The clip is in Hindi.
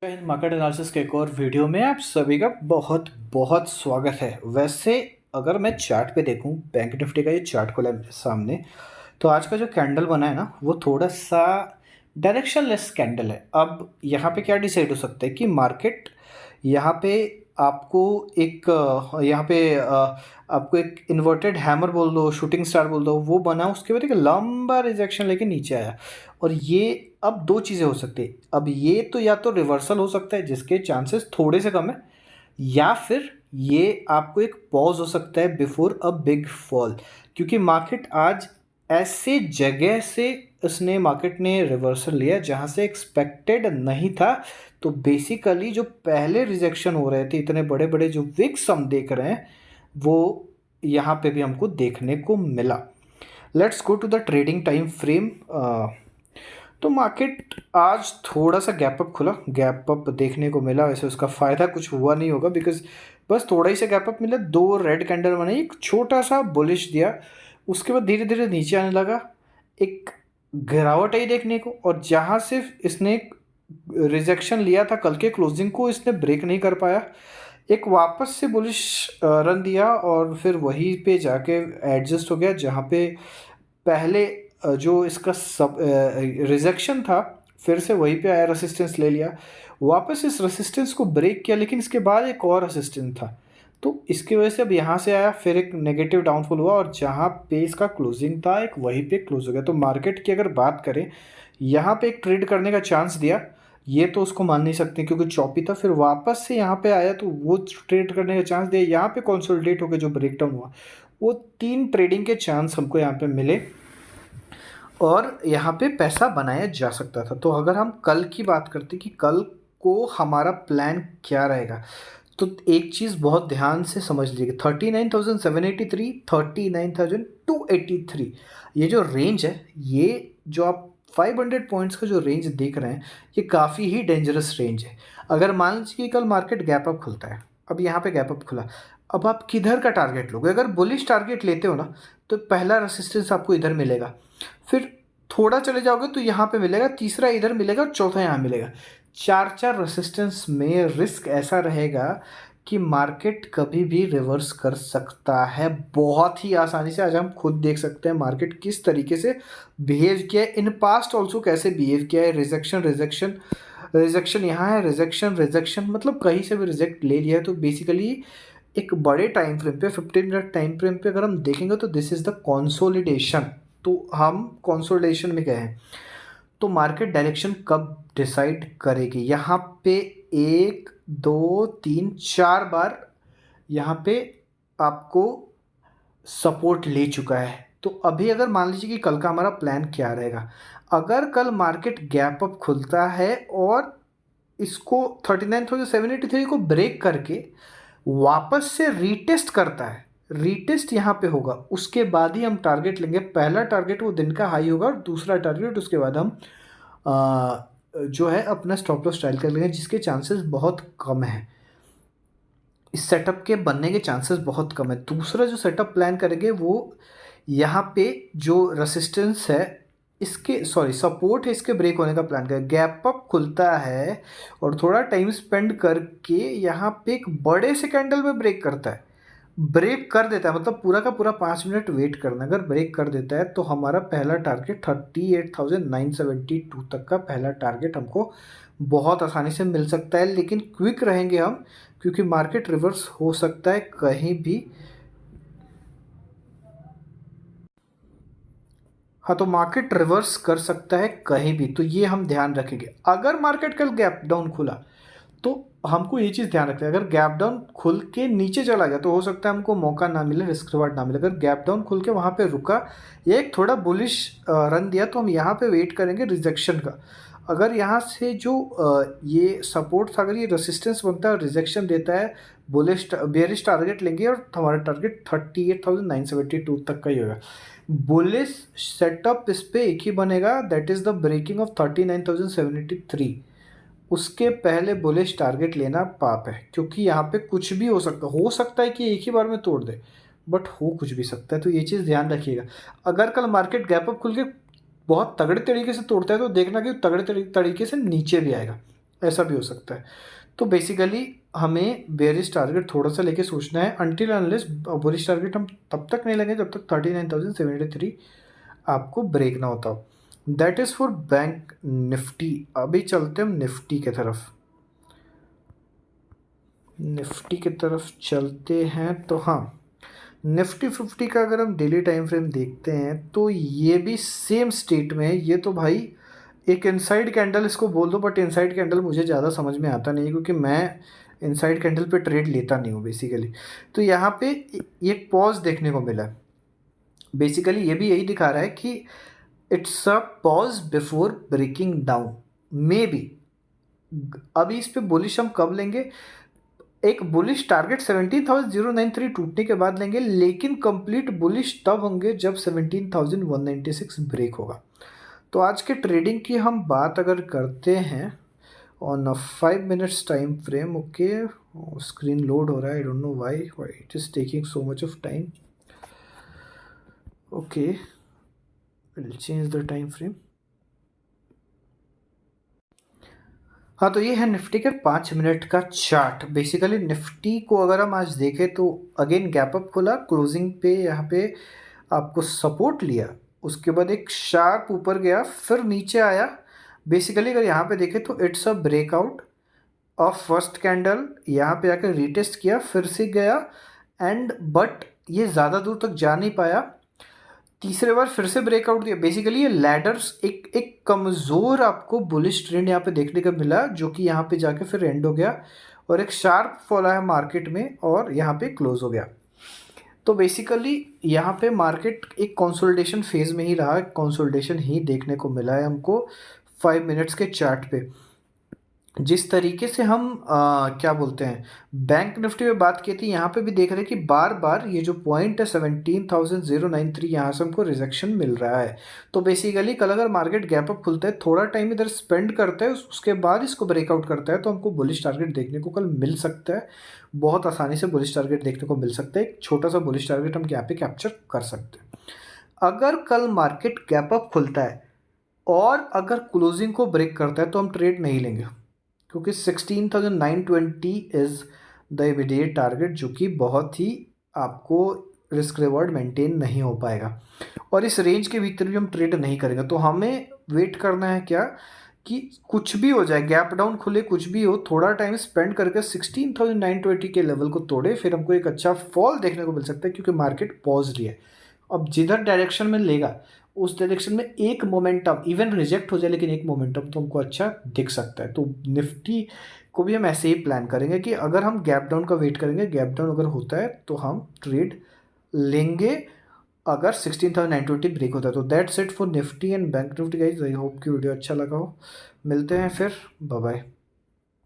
जय हिंद। मार्केट एनालिसिस के एक और वीडियो में आप सभी का बहुत बहुत स्वागत है। वैसे अगर मैं चार्ट पे देखूं, बैंक निफ्टी का ये चार्ट खोला है मेरे सामने, तो आज का जो कैंडल बना है ना, वो थोड़ा सा डायरेक्शन लेस कैंडल है। अब यहाँ पे क्या डिसाइड हो सकता है कि मार्केट यहाँ पे आपको एक यहाँ पे आपको एक इन्वर्टेड हैमर बोल दो, शूटिंग स्टार बोल दो, वो बना। उसके बाद एक लंबा रिजेक्शन लेके नीचे आया। और ये अब दो चीज़ें हो सकती है। अब ये तो या तो रिवर्सल हो सकता है जिसके चांसेस थोड़े से कम है, या फिर ये आपको एक पॉज हो सकता है बिफोर अ बिग फॉल। क्योंकि मार्केट आज ऐसे जगह से उसने मार्केट ने रिवर्सल लिया जहाँ से एक्सपेक्टेड नहीं था। तो बेसिकली जो पहले रिजेक्शन हो रहे थे, इतने बड़े बड़े जो विक्स हम देख रहे हैं, वो यहाँ पे भी हमको देखने को मिला। Let's go to the trading time frame. तो मार्केट आज थोड़ा सा गैप अप खुला, गैप अप देखने को मिला। वैसे उसका फ़ायदा कुछ हुआ नहीं होगा, बिकॉज बस थोड़ा ही सा गैप अप मिला। दो रेड कैंडल बने, एक छोटा सा बुलिश दिया, उसके बाद धीरे धीरे नीचे आने लगा। एक गिरावट आई देखने को, और जहाँ से इसने रिजेक्शन लिया था कल के क्लोजिंग को, इसने ब्रेक नहीं कर पाया। एक वापस से बुलिश रन दिया और फिर वहीं पे जाके एडजस्ट हो गया जहाँ पे पहले जो इसका सब रिजेक्शन था, फिर से वहीं पे आया, रेसिस्टेंस ले लिया, वापस इस रेसिस्टेंस को ब्रेक किया, लेकिन इसके बाद एक और रेसिस्टेंस था। तो इसकी वजह से अब यहाँ से आया, फिर एक नेगेटिव डाउनफॉल हुआ, और जहाँ पे इसका क्लोजिंग था एक वहीं पे क्लोज हो गया। तो मार्केट की अगर बात करें, यहाँ पे एक ट्रेड करने का चांस दिया, ये तो उसको मान नहीं सकते क्योंकि चौपी था। फिर वापस से यहाँ पे आया तो वो ट्रेड करने का चांस दिया, यहाँ पे कंसोलिडेट होकर जो ब्रेकडाउन हुआ, वो तीन ट्रेडिंग के चांस हमको यहाँ पे मिले और यहाँ पे पैसा बनाया जा सकता था। तो अगर हम कल की बात करते कि कल को हमारा प्लान क्या रहेगा, तो एक चीज़ बहुत ध्यान से समझ लीजिएगा। 39,783, 39,283, ये जो रेंज है, ये जो आप 500 पॉइंट्स का जो रेंज देख रहे हैं, ये काफ़ी ही डेंजरस रेंज है। अगर मान लीजिए कि कल मार्केट गैप अप खुलता है, अब यहाँ पे गैप अप खुला, अब आप किधर का टारगेट लोगे? अगर बुलिश टारगेट लेते हो ना, तो पहला रेसिस्टेंस आपको इधर मिलेगा, फिर थोड़ा चले जाओगे तो यहाँ पे मिलेगा, तीसरा इधर मिलेगा और चौथा यहाँ मिलेगा। चार चार रेसिस्टेंस में रिस्क ऐसा रहेगा कि मार्केट कभी भी रिवर्स कर सकता है बहुत ही आसानी से। आज हम खुद देख सकते हैं मार्केट किस तरीके से बिहेव किया है, इन पास्ट ऑल्सो कैसे बिहेव किया है। रिजेक्शन रिजेक्शन रिजेक्शन, यहाँ है रिजेक्शन रिजेक्शन, मतलब कहीं से भी रिजेक्ट ले लिया है। तो बेसिकली एक बड़े टाइम फ्रेम पे, 15 मिनट टाइम फ्रेम पे अगर हम देखेंगे, तो दिस इज़ द कंसोलिडेशन। तो हम कंसोलिडेशन में गए हैं। तो मार्केट डायरेक्शन कब डिसाइड करेगी? यहाँ पे एक दो तीन चार बार यहाँ पे आपको सपोर्ट ले चुका है। तो अभी अगर मान लीजिए कि कल का हमारा प्लान क्या रहेगा, अगर कल मार्केट गैप अप खुलता है और इसको 39,783 को ब्रेक करके वापस से रीटेस्ट करता है, रीटेस्ट यहाँ पे होगा, उसके बाद ही हम टारगेट लेंगे। पहला टारगेट वो दिन का हाई होगा, और दूसरा टारगेट उसके बाद हम जो है अपना स्टॉप लॉस ट्रायल कर लेंगे, जिसके चांसेस बहुत कम है। इस सेटअप के बनने के चांसेस बहुत कम है। दूसरा जो सेटअप प्लान करेंगे, वो यहाँ पे जो रेसिस्टेंस है इसके, सॉरी सपोर्ट है, इसके ब्रेक होने का प्लान करें। गैप अप खुलता है और थोड़ा टाइम स्पेंड करके यहाँ पे एक बड़े से कैंडल में ब्रेक करता है, ब्रेक कर देता है, मतलब पूरा का पूरा 5 मिनट वेट करना। अगर ब्रेक कर देता है तो हमारा पहला टारगेट 38,972 तक का पहला टारगेट हमको बहुत आसानी से मिल सकता है। लेकिन क्विक रहेंगे हम, क्योंकि मार्केट रिवर्स हो सकता है कहीं भी। हाँ, तो मार्केट रिवर्स कर सकता है कहीं भी, तो ये हम ध्यान रखेंगे। अगर मार्केट कल गैप डाउन खुला, तो हमको ये चीज़ ध्यान रखना है, अगर गैप डाउन खुल के नीचे चला गया तो हो सकता है हमको मौका ना मिले, रिस्क रिवार्ड ना मिले। अगर गैप डाउन खुल के वहाँ पे रुका, या एक थोड़ा बुलिश रन दिया, तो हम यहाँ पे वेट करेंगे रिजेक्शन का। अगर यहाँ से जो ये सपोर्ट था, अगर ये रेसिस्टेंस बनता है और रिजेक्शन देता है, बुलिश बेयरिश टारगेट लेंगे, और हमारा टारगेट 38,972 तक का ही होगा। बुलिश सेटअप इस पे एक ही बनेगा, that is the breaking of 39,783। उसके पहले बुलिश टारगेट लेना पाप है, क्योंकि यहाँ पे कुछ भी हो सकता है कि एक ही बार में तोड़ दे, बट हो कुछ भी सकता है। तो ये चीज़ ध्यान रखिएगा। अगर कल मार्केट गैप अप खुल के बहुत तगड़े तरीके से तोड़ता है, तो देखना कि तगड़े तरीके से नीचे भी आएगा। ऐसा भी हो सकता है। तो बेसिकली हमें बेयरिश टारगेट थोड़ा सा लेके सोचना है, अनटिल अनलेस बुलिश टारगेट हम तब तक नहीं लेंगे जब तक 39,073 आपको ब्रेक ना होता हो। That is for bank Nifty. अभी चलते हम निफ्टी की तरफ। निफ्टी की तरफ चलते हैं तो हाँ, निफ्टी 50 का अगर हम डेली टाइम फ्रेम देखते हैं तो ये भी सेम स्टेट में है। ये तो भाई एक इनसाइड कैंडल इसको बोल दो, बट इनसाइड कैंडल मुझे ज़्यादा समझ में आता नहीं है क्योंकि मैं इनसाइड कैंडल पे ट्रेड लेता नहीं हूँ बेसिकली। तो यहाँ पे एक पॉज देखने को मिला है। बेसिकली ये भी यही दिखा रहा है कि it's a pause before breaking down maybe. अभी इस पे बुलिश हम कब लेंगे? एक बुलिश टारगेट 17,093 टूटने के बाद लेंगे, लेकिन कंप्लीट बुलिश तब होंगे जब 17,196 ब्रेक होगा। तो आज के ट्रेडिंग की हम बात अगर करते हैं on a 5 minutes time frame. Okay, screen load हो रहा है, I don't know why it is taking so much of time. Okay, will change the time frame. हाँ, तो ये है निफ्टी के 5 मिनट का चार्ट। बेसिकली निफ्टी को अगर हम आज देखें तो अगेन गैप अप खुला, क्लोजिंग पे यहाँ पे आपको सपोर्ट लिया, उसके बाद एक शार्प ऊपर गया, फिर नीचे आया। बेसिकली अगर यहाँ पे देखें तो it's a breakout of first candle, यहाँ पे आकर रीटेस्ट किया, फिर से गया एंड बट ये ज़्यादा दूर तक जा नहीं पाया। तीसरे बार फिर से ब्रेकआउट दिया। बेसिकली ये लैडर्स एक एक कमज़ोर आपको बुलिश ट्रेंड यहाँ पे देखने को मिला, जो कि यहाँ पे जाके फिर एंड हो गया और एक शार्प फॉल आया मार्केट में और यहाँ पे क्लोज हो गया। तो बेसिकली यहाँ पे मार्केट एक कंसोलिडेशन फेज में ही रहा, कंसोलिडेशन ही देखने को मिला है हमको 5 मिनट्स के चार्ट पे। जिस तरीके से हम क्या बोलते हैं बैंक निफ्टी में बात की थी, यहाँ पे भी देख रहे हैं कि बार बार ये जो पॉइंट है 17,093, यहाँ से हमको रिजेक्शन मिल रहा है। तो बेसिकली कल अगर मार्केट गैप अप खुलता है, थोड़ा टाइम इधर स्पेंड करता है, उसके बाद इसको ब्रेकआउट करता है, तो हमको बुलिश टारगेट देखने को कल मिल सकता है। बहुत आसानी से बुलिश टारगेट देखने को मिल सकता है। एक छोटा सा बुलिश टारगेट हम यहाँ पे कैप्चर कर सकते हैं। अगर कल मार्केट गैप अप खुलता है और अगर क्लोजिंग को ब्रेक करता है तो हम ट्रेड नहीं लेंगे, क्योंकि 16,920 इज़ द इमीडिएट टारगेट, जो कि बहुत ही आपको रिस्क रिवॉर्ड मेंटेन नहीं हो पाएगा और इस रेंज के भीतर भी हम ट्रेड नहीं करेंगे। तो हमें वेट करना है क्या कि कुछ भी हो जाए, गैप डाउन खुले, कुछ भी हो, थोड़ा टाइम स्पेंड करके 16,920 के लेवल को तोड़े, फिर हमको एक अच्छा फॉल देखने को मिल सकता है क्योंकि मार्केट पॉज रही है। अब जिधर डायरेक्शन में लेगा उस डायरेक्शन में एक मोमेंटम इवन रिजेक्ट हो जाए, लेकिन एक मोमेंटम तो हमको अच्छा दिख सकता है। तो निफ्टी को भी हम ऐसे ही प्लान करेंगे कि अगर हम गैप डाउन का वेट करेंगे, गैप डाउन अगर होता है तो हम ट्रेड लेंगे अगर 16,920 ब्रेक होता है। तो that's it for Nifty and bank Nifty guys. I hope कि वीडियो अच्छा लगा हो। मिलते हैं फिर, बाय बाय।